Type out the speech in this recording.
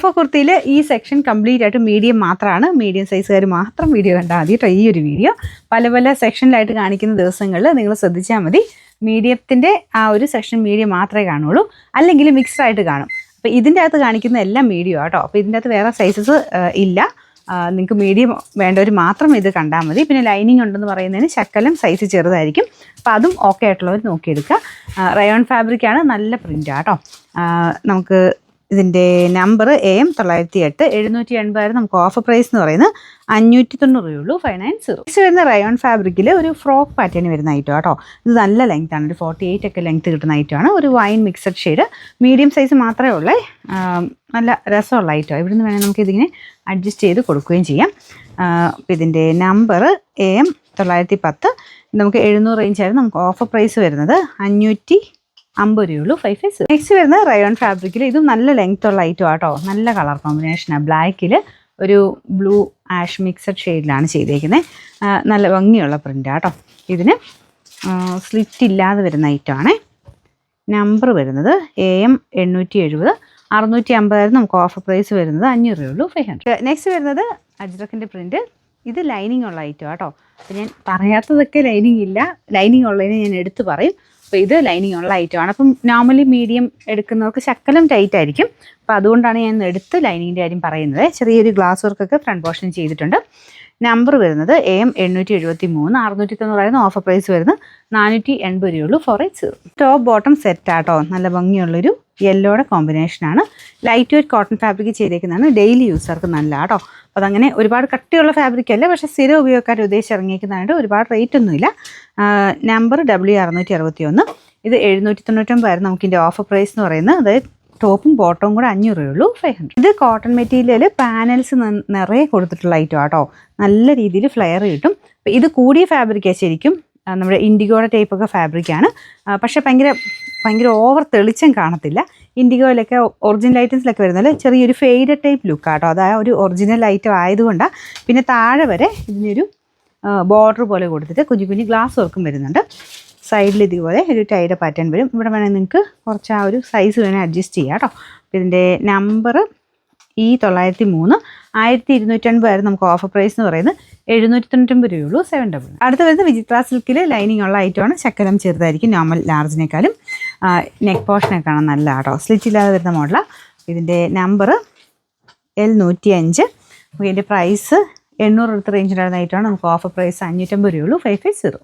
Offer കുർത്തിയിൽ ഈ section complete ആയിട്ട് medium മാത്രമാണ്. മീഡിയം സൈസുകാർ മാത്രം വീഡിയോ കണ്ടാൽ മതി കേട്ടോ. ഈ ഒരു വീഡിയോ പല പല സെക്ഷനിലായിട്ട് കാണിക്കുന്ന ദിവസങ്ങളിൽ നിങ്ങൾ ശ്രദ്ധിച്ചാൽ മതി. മീഡിയത്തിൻ്റെ ആ ഒരു സെക്ഷൻ മീഡിയം മാത്രമേ കാണുള്ളൂ, അല്ലെങ്കിൽ മിക്സ്ഡ് ആയിട്ട് കാണും. അപ്പോൾ ഇതിൻ്റെ അകത്ത് കാണിക്കുന്ന എല്ലാം മീഡിയം ആട്ടോ. അപ്പോൾ ഇതിൻ്റെ അകത്ത് വേറെ സൈസസ് ഇല്ല. നിങ്ങൾക്ക് മീഡിയം വേണ്ടവർ മാത്രം ഇത് കണ്ടാൽ മതി. പിന്നെ ലൈനിങ് ഉണ്ടെന്ന് പറയുന്നതിന് ശക്കലം സൈസ് ചെറുതായിരിക്കും. അപ്പോൾ അതും ഓക്കെ ആയിട്ടുള്ളവർ നോക്കിയെടുക്കുക. റയോൺ ഫാബ്രിക്കാണ്, നല്ല പ്രിൻ്റാണ് കേട്ടോ. നമുക്ക് ഇതിൻ്റെ നമ്പർ AM 908 780 നമുക്ക് ഓഫർ പ്രൈസ് എന്ന് പറയുന്നത് 590 ഉള്ളൂ. 590 നെക്സ്റ്റ് വരുന്ന റയോൺ ഫാബ്രിക്കിൽ ഒരു ഫ്രോക്ക് പാറ്റേൺ വരുന്ന ഐറ്റം കേട്ടോ. ഇത് നല്ല ലെങ്ത് ആണ്, ഒരു 48 ഒക്കെ ലെങ്ത് കിട്ടുന്ന ഐറ്റമാണ്. ഒരു wine mixed shade, medium size മാത്രമേ ഉള്ളേ. നല്ല രസമുള്ള ഐറ്റം. ഇവിടുന്ന് വേണമെങ്കിൽ നമുക്ക് ഇതിങ്ങനെ അഡ്ജസ്റ്റ് ചെയ്ത് കൊടുക്കുകയും ചെയ്യാം. അപ്പോൾ ഇതിൻ്റെ നമ്പർ AM 910 നമുക്ക് 700 റേഞ്ചായിരുന്നു. നമുക്ക് ഓഫർ പ്രൈസ് വരുന്നത് 550 രൂപയുള്ളൂ. 550. നെക്സ്റ്റ് വരുന്നത് റയോൺ ഫാബ്രിക്കിൽ ഇതും നല്ല ലെങ്ത് ഉള്ള ഐറ്റം ആട്ടോ. നല്ല കളർ കോമ്പിനേഷനാണ്. ബ്ലാക്കിൽ ഒരു ബ്ലൂ ആഷ് മിക്സഡ് ഷെയ്ഡിലാണ് ചെയ്തേക്കുന്നത്. നല്ല ഭംഗിയുള്ള പ്രിൻ്റാണ് കേട്ടോ. ഇതിന് സ്ലിറ്റ് ഇല്ലാതെ വരുന്ന ഐറ്റമാണ്. നമ്പർ വരുന്നത് AM 870 650 നമുക്ക് ഓഫർ പ്രൈസ് വരുന്നത് 500 രൂപയുള്ളൂ. 500. നെക്സ്റ്റ് വരുന്നത് അജ്രക്കിൻ്റെ പ്രിൻറ്റ്. ഇത് ലൈനിങ് ഉള്ള ഐറ്റം കേട്ടോ. അപ്പോൾ ഞാൻ പറയാത്തതൊക്കെ ലൈനിങ് ഇല്ല, ലൈനിങ് ഉള്ളതിന് ഞാൻ എടുത്ത് പറയും. അപ്പോൾ ഇത് ലൈനിങ് ഉള്ള ഐറ്റമാണ്. അപ്പം നോർമലി മീഡിയം എടുക്കുന്നവർക്ക് ശക്കലം ടൈറ്റ് ആയിരിക്കും. അപ്പോൾ അതുകൊണ്ടാണ് ഞാൻ എടുത്ത് ലൈനിങ്ങിൻ്റെ കാര്യം പറയുന്നത്. ചെറിയൊരു ഗ്ലാസ് വർക്കൊക്കെ ഫ്രണ്ട് പോർഷൻ ചെയ്തിട്ടുണ്ട്. നമ്പർ വരുന്നത് AM 873 690 ഓഫർ പ്രൈസ് വരുന്നത് 480 രൂപയുള്ളൂ. 480. ടോപ്പ് ബോട്ടം സെറ്റാട്ടോ. നല്ല ഭംഗിയുള്ളൊരു യെല്ലോയുടെ കോമ്പിനേഷനാണ്. ലൈറ്റ് വെയ്റ്റ് കോട്ടൺ ഫാബ്രിക് ചെയ്തേക്കുന്നതാണ്. ഡെയിലി യൂസർക്ക് നല്ല കേട്ടോ. അപ്പോൾ അതങ്ങനെ ഒരുപാട് കട്ടിയുള്ള ഫാബ്രിക് അല്ല, പക്ഷേ സ്ഥിരം ഉപയോഗക്കാർ ഉദ്ദേശിച്ച് ഇറങ്ങിയിരിക്കുന്നതായിട്ട് ഒരുപാട് റേറ്റ് ഒന്നുമില്ല. Number W661. ഇത് 799 നമുക്കിൻ്റെ ഓഫർ പ്രൈസ് എന്ന് പറയുന്നത്. അതായത് ടോപ്പും ബോട്ടവും കൂടെ 500 രൂപയുള്ളൂ. 500. ഇത് കോട്ടൺ മെറ്റീരിയൽ പാനൽസ് നിറയെ കൊടുത്തിട്ടുള്ള ഐറ്റം ആട്ടോ. നല്ല രീതിയിൽ ഫ്ലെയർ കിട്ടും. അപ്പോൾ ഇത് കൂടിയ ഫാബ്രിക്കാണ് ശരിക്കും. നമ്മുടെ ഇൻഡിഗോയുടെ ടൈപ്പൊക്കെ ഫാബ്രിക്കാണ്. പക്ഷേ ഭയങ്കര ഓവർ തെളിച്ചം കാണത്തില്ല. ഇൻഡിഗോയിലൊക്കെ ഒറിജിനൽ ഐറ്റംസിലൊക്കെ വരുന്നത് ചെറിയൊരു ഫെയ്ഡ് ടൈപ്പ് ലുക്കാട്ടോ. അതായത് ഒരു ഒറിജിനൽ ഐറ്റം ആയതുകൊണ്ടാണ്. പിന്നെ താഴെ വരെ ഇതിനൊരു ബോർഡർ പോലെ കൊടുത്തിട്ട് കുഞ്ഞു കുഞ്ഞു ഗ്ലാസ് വർക്കും വരുന്നുണ്ട്. സൈഡിൽ ഇതുപോലെ ഒരു ടൈഡ് പാറ്റേൺ വരും. ഇവിടെ വേണമെങ്കിൽ നിങ്ങൾക്ക് കുറച്ച് ആ ഒരു സൈസ് വേണമെങ്കിൽ അഡ്ജസ്റ്റ് ചെയ്യാം കേട്ടോ. ഇതിൻ്റെ നമ്പർ E903 1250 നമുക്ക് ഓഫർ പ്രൈസ് എന്ന് പറയുന്നത് 799 രൂപയുള്ളൂ. 700. അടുത്ത് വരുന്നത് വിചിത്ര സിൽക്കിൽ ലൈനിങ് ഉള്ള ഐറ്റമാണ്. ശക്കലം ചെറുതായിരിക്കും നോർമൽ ലാർജിനേക്കാളും. നെക്ക് പോർഷനൊക്കെ കാണാൻ നല്ല കേട്ടോ. സ്ലിറ്റ് ഇല്ലാതെ വരുന്ന മോഡലാണ്. ഇതിൻ്റെ നമ്പർ L105. ഇതിൻ്റെ പ്രൈസ് 800 റേഞ്ചിൻ്റെ ഐറ്റമാണ്. നമുക്ക് ഓഫർ പ്രൈസ് 550 രൂപയുള്ളൂ. 550.